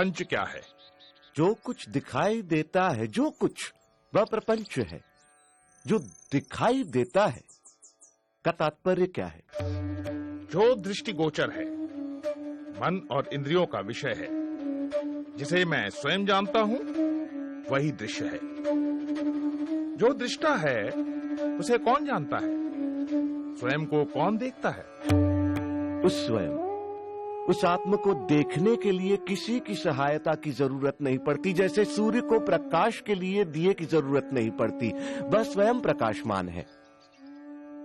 प्रपंच क्या है? जो कुछ दिखाई देता है, जो कुछ, वह प्रपंच है। जो दिखाई देता है का तात्पर्य क्या है? जो दृष्टिगोचर है, मन और इंद्रियों का विषय है, जिसे मैं स्वयं जानता हूं, वही दृश्य है। जो दृष्टा है उसे कौन जानता है? स्वयं को कौन देखता है? उस स्वयं, उस आत्म को देखने के लिए किसी की सहायता की जरूरत नहीं पड़ती। जैसे सूर्य को प्रकाश के लिए दिए की जरूरत नहीं पड़ती, वह स्वयं प्रकाशमान है।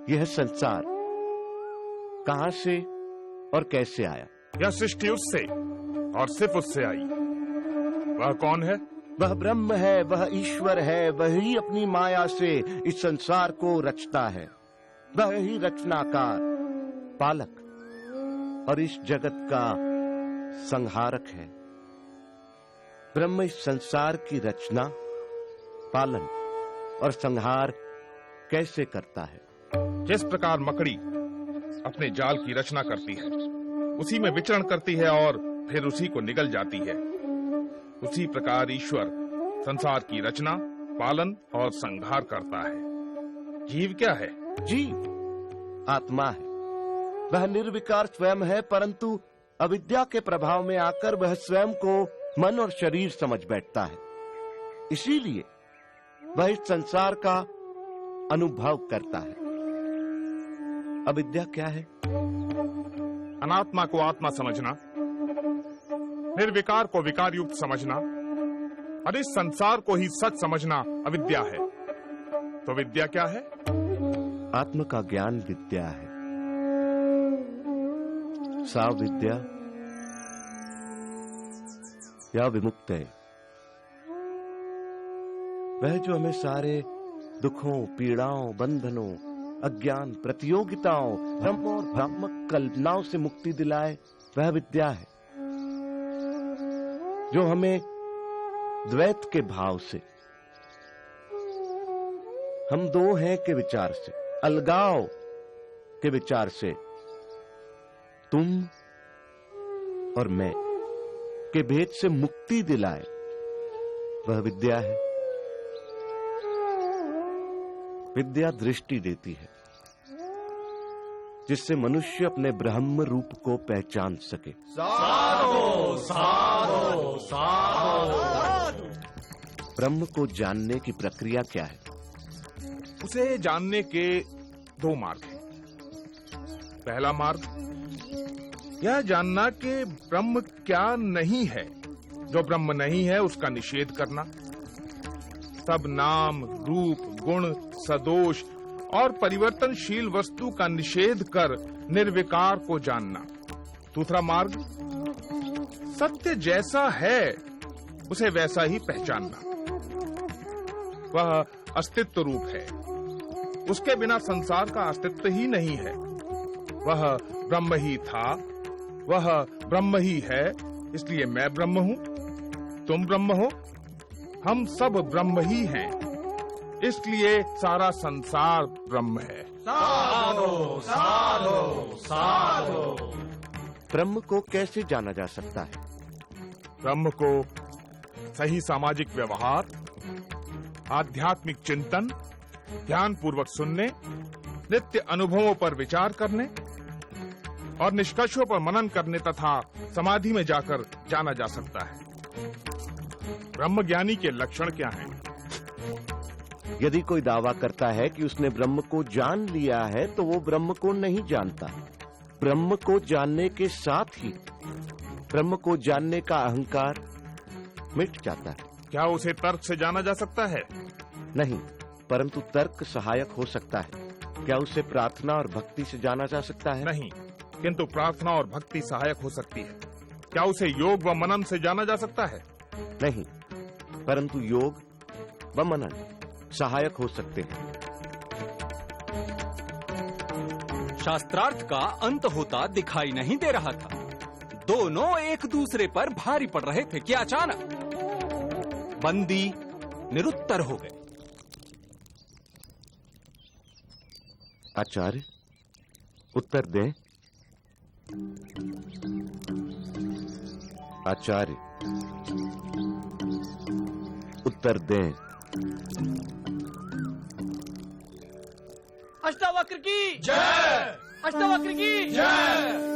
यह संसार कहां से और कैसे आया? यह सृष्टि उससे और सिर्फ उससे आई। वह कौन है? वह ब्रह्म है, वह ईश्वर है। वही अपनी माया से इस संसार को रचता है। वह ही रचनाकार, पालक और इस जगत का संहारक है। ब्रह्म इस संसार की रचना, पालन और संहार कैसे करता है? जिस प्रकार मकड़ी अपने जाल की रचना करती है, उसी में विचरण करती है और फिर उसी को निगल जाती है, उसी प्रकार ईश्वर संसार की रचना, पालन और संहार करता है। जीव क्या है? जीव आत्मा है। वह निर्विकार स्वयं है, परंतु अविद्या के प्रभाव में आकर वह स्वयं को मन और शरीर समझ बैठता है। इसीलिए वह इस संसार का अनुभव करता है। अविद्या क्या है? अनात्मा को आत्मा समझना, निर्विकार को विकार युक्त समझना और इस संसार को ही सच समझना अविद्या है। तो विद्या क्या है? आत्म का ज्ञान विद्या है। सा विद्या या विमुक्त है, वह जो हमें सारे दुखों, पीड़ाओं, बंधनों, अज्ञान, प्रतियोगिताओं, भ्रम और भ्रामक कल्पनाओं से मुक्ति दिलाए, वह विद्या है। जो हमें द्वैत के भाव से, हम दो हैं के विचार से, अलगाव के विचार से, तुम और मैं के भेद से मुक्ति दिलाए, वह विद्या है। विद्या दृष्टि देती है, जिससे मनुष्य अपने ब्रह्म रूप को पहचान सके। साधो साधो साधो। ब्रह्म को जानने की प्रक्रिया क्या है? उसे जानने के दो मार्ग हैं। पहला मार्ग यह जानना कि ब्रह्म क्या नहीं है। जो ब्रह्म नहीं है उसका निषेध करना। सब नाम, रूप, गुण, सदोष और परिवर्तनशील वस्तु का निषेध कर निर्विकार को जानना। दूसरा मार्ग सत्य जैसा है उसे वैसा ही पहचानना। वह अस्तित्व रूप है, उसके बिना संसार का अस्तित्व ही नहीं है। वह ब्रह्म ही था, वह ब्रह्म ही है, इसलिए मैं ब्रह्म हूं, तुम ब्रह्म हो, हम सब ब्रह्म ही हैं, इसलिए सारा संसार ब्रह्म है। साधो साधो साधो। ब्रह्म को कैसे जाना जा सकता है? ब्रह्म को सही सामाजिक व्यवहार, आध्यात्मिक चिंतन, ध्यान पूर्वक सुनने, नित्य अनुभवों पर विचार करने और निष्कर्षों पर मनन करने तथा समाधि में जाकर जाना जा सकता है। ब्रह्म ज्ञानी के लक्षण क्या हैं? यदि कोई दावा करता है कि उसने ब्रह्म को जान लिया है, तो वो ब्रह्म को नहीं जानता। ब्रह्म को जानने के साथ ही ब्रह्म को जानने का अहंकार मिट जाता है। क्या उसे तर्क से जाना जा सकता है? नहीं, परंतु तर्क सहायक हो सकता है। क्या उसे प्रार्थना और भक्ति से जाना जा सकता है? नहीं, किंतु प्रार्थना और भक्ति सहायक हो सकती है। क्या उसे योग व मनन से जाना जा सकता है? नहीं, परंतु योग व मनन सहायक हो सकते हैं। शास्त्रार्थ का अंत होता दिखाई नहीं दे रहा था। दोनों एक दूसरे पर भारी पड़ रहे थे कि अचानक बंदी निरुत्तर हो गए। आचार्य, उत्तर दें। आचार्य, उत्तर दें। अष्टावक्र की जय, अष्टावक्र की जय।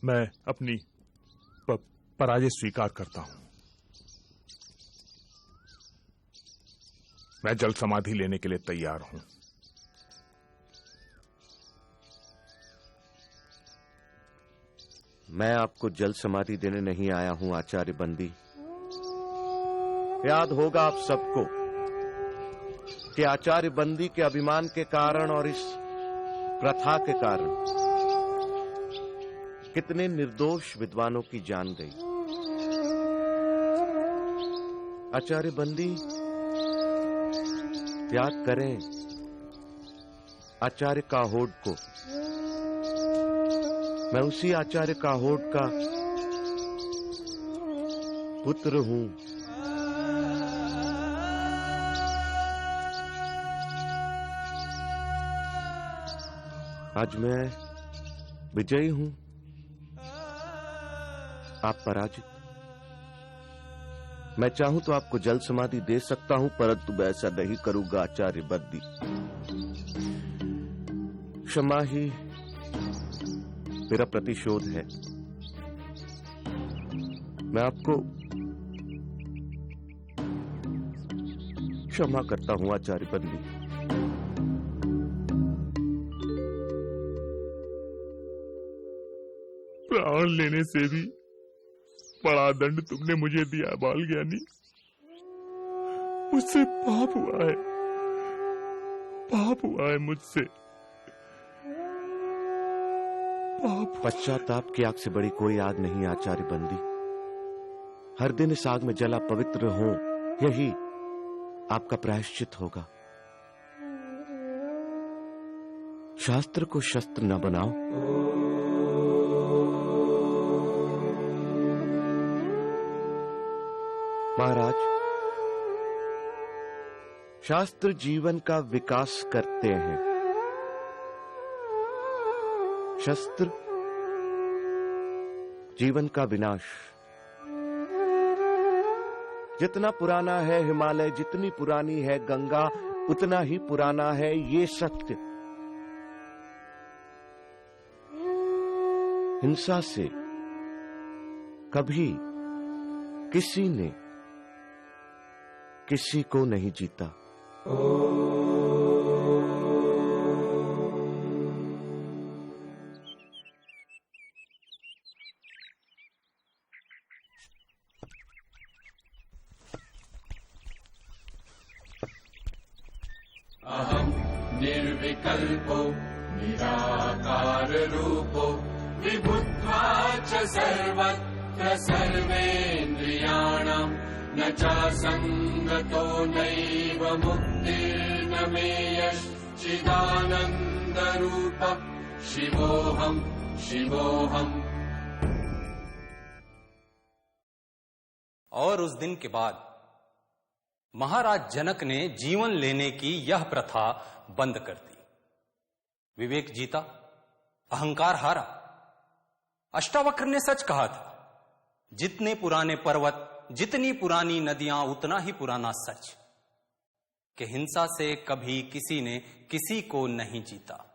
मैं अपनी पराजय स्वीकार करता हूं। मैं जल समाधि लेने के लिए तैयार हूं। मैं आपको जल समाधि देने नहीं आया हूं आचार्य बंदी। याद होगा आप सबको कि आचार्य बंदी के अभिमान के कारण और इस प्रथा के कारण कितने निर्दोष विद्वानों की जान गई। आचार्य बंदी, याद करें आचार्य काहोड को। मैं उसी आचार्य काहोड का पुत्र हूं। आज मैं विजयी हूं, आप पराजित। मैं चाहूं तो आपको जल समाधि दे सकता हूं, परंतु मैं ऐसा नहीं करूंगा आचार्य बंदी। क्षमा ही मेरा प्रतिशोध है। मैं आपको क्षमा करता हूं आचार्य बंदी। प्राण लेने से भी बड़ा दंड तुमने मुझे दिया बाल ज्ञानी। मुझसे पाप हुआ है, पाप हुआ है मुझसे पाप। पश्चाताप की आग से बड़ी कोई आग नहीं आचार्य बंदी। हर दिन इस आग में जला पवित्र हो, यही आपका प्रायश्चित होगा। शास्त्र को शस्त्र न बनाओ। महाराज, शास्त्र जीवन का विकास करते हैं, शस्त्र जीवन का विनाश। जितना पुराना है हिमालय, जितनी पुरानी है गंगा, उतना ही पुराना है ये सत्य। हिंसा से कभी किसी ने किसी को नहीं जीता। अहं निर्विकल्पो निराकार रूपो विभुत्वा च सर्वत्र सर्वेन्द्रियाणां न चासंगतो नैव मुक्तिर्न मे यश्चिदानंद रूप शिवोऽहं शिवोऽहं। और उस दिन के बाद महाराज जनक ने जीवन लेने की यह प्रथा बंद कर दी। विवेक जीता, अहंकार हारा। अष्टावक्र ने सच कहा था, जितने पुराने पर्वत, जितनी पुरानी नदियां, उतना ही पुराना सच कि हिंसा से कभी किसी ने किसी को नहीं जीता।